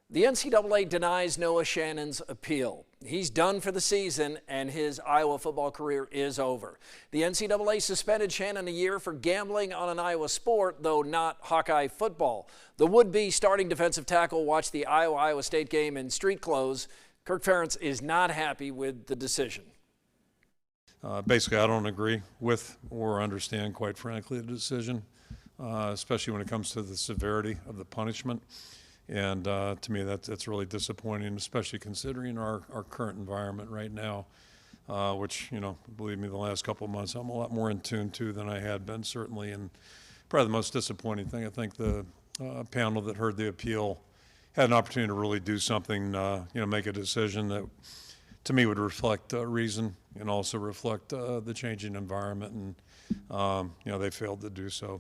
The NCAA denies Noah Shannon's appeal. He's done for the season, and his Iowa football career is over. The NCAA suspended Shannon a year for gambling on an Iowa sport, though not Hawkeye football. The would-be starting defensive tackle watched the Iowa-Iowa State game in street clothes. Kirk Ferentz is not happy with the decision. Basically, I don't agree with or understand, quite frankly, the decision, especially when it comes to the severity of the punishment. And to me, that's really disappointing, especially considering our current environment right now, which, you know, believe me, the last couple of months I'm a lot more in tune to than I had been, certainly. And probably the most disappointing thing, I think the panel that heard the appeal had an opportunity to really do something, you know, make a decision that, to me, would reflect reason and also reflect the changing environment. And, you know, they failed to do so.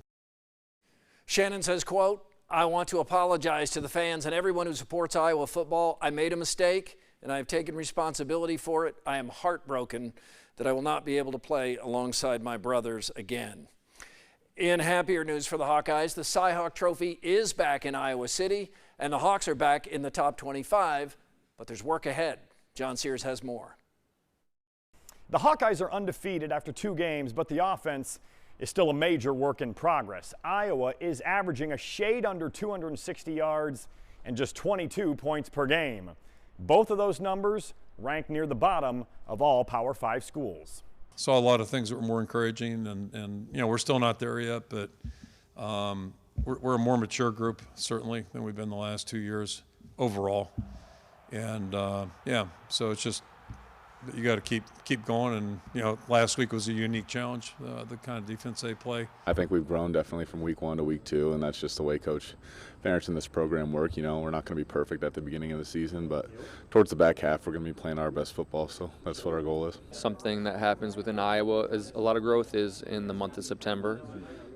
Shannon says, quote, "I want to apologize to the fans and everyone who supports Iowa football. I made a mistake, and I have taken responsibility for it. I am heartbroken that I will not be able to play alongside my brothers again." In happier news for the Hawkeyes, the Cy-Hawk Trophy is back in Iowa City, and the Hawks are back in the top 25, but there's work ahead. John Sears has more. The Hawkeyes are undefeated after 2 games, but the offense is still a major work in progress. Iowa is averaging a shade under 260 yards and just 22 points per game. Both of those numbers rank near the bottom of all Power 5 schools. Saw a lot of things that were more encouraging, and you know, we're still not there yet, but we're a more mature group, certainly, than we've been the last 2 years overall. And yeah, so it's just, you got to keep going. And you know, last week was a unique challenge, the kind of defense they play. I think we've grown definitely from week 1 to week 2, and that's just the way Coach Ferentz and this program work. You know, we're not going to be perfect at the beginning of the season, but towards the back half, we're going to be playing our best football. So that's what our goal is. Something that happens within Iowa is a lot of growth is in the month of September.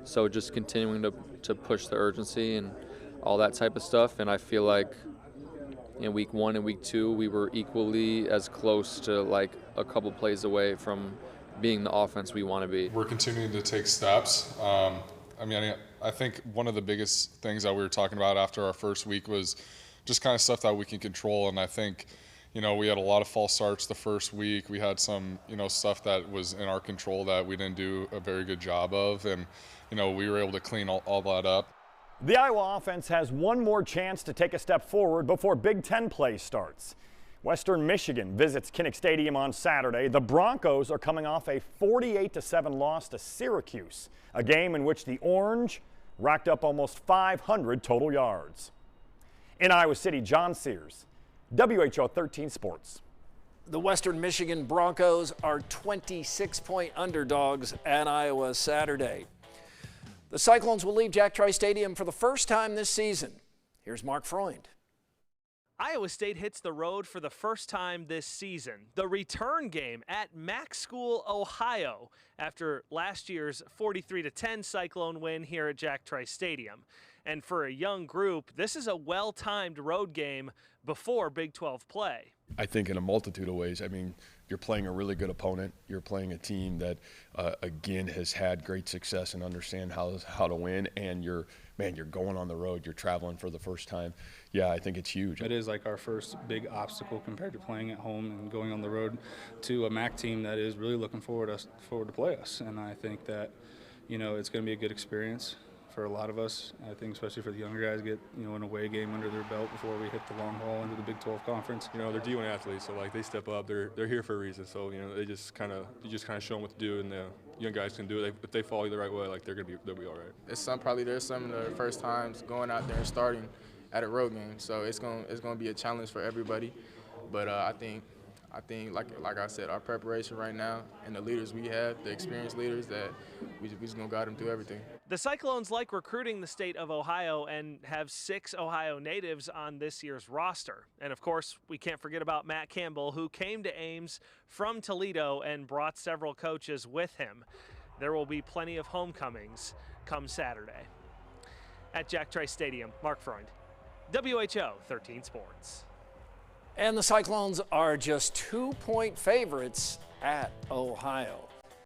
So just continuing to push the urgency and all that type of stuff. And I feel like in week 1 and week 2, we were equally as close to like a couple plays away from being the offense we want to be. We're continuing to take steps. I think one of the biggest things that we were talking about after our first week was just kind of stuff that we can control. And I think, you know, we had a lot of false starts the first week. We had some, you know, stuff that was in our control that we didn't do a very good job of. And, you know, we were able to clean all that up. The Iowa offense has one more chance to take a step forward before Big Ten play starts. Western Michigan visits Kinnick Stadium on Saturday. The Broncos are coming off a 48-7 loss to Syracuse, a game in which the Orange racked up almost 500 total yards. In Iowa City, John Sears, WHO 13 Sports. The Western Michigan Broncos are 26-point underdogs at Iowa Saturday. The Cyclones will leave Jack Trice Stadium for the first time this season. Here's Mark Freund. Iowa State hits the road for the first time this season. The return game at Mac School, Ohio, after last year's 43-10 Cyclone win here at Jack Trice Stadium. And for a young group, this is a well-timed road game before Big 12 play. I think in a multitude of ways. I mean, you're playing a really good opponent. You're playing a team that, again, has had great success and understand how to win. And you're going on the road. You're traveling for the first time. Yeah, I think it's huge. It is like our first big obstacle compared to playing at home and going on the road to a MAC team that is really looking forward to play us. And I think that, you know, it's going to be a good experience for a lot of us. I think especially for the younger guys, get, you know, an away game under their belt before we hit the long haul into the Big 12 conference. You know, they're D1 athletes, so like they step up. They're here for a reason. So you know, you just kind of show them what to do, and the young guys can do it. If they follow you the right way, like they'll be all right. It's probably there's some of the first times going out there and starting at a road game, so it's gonna be a challenge for everybody. But I think like I said, our preparation right now and the leaders we have, the experienced leaders, that we just gonna guide them through everything. The Cyclones like recruiting the state of Ohio and have 6 Ohio natives on this year's roster. And of course, we can't forget about Matt Campbell, who came to Ames from Toledo and brought several coaches with him. There will be plenty of homecomings come Saturday. At Jack Trice Stadium, Mark Freund, WHO 13 Sports. And the Cyclones are just 2-point favorites at Ohio.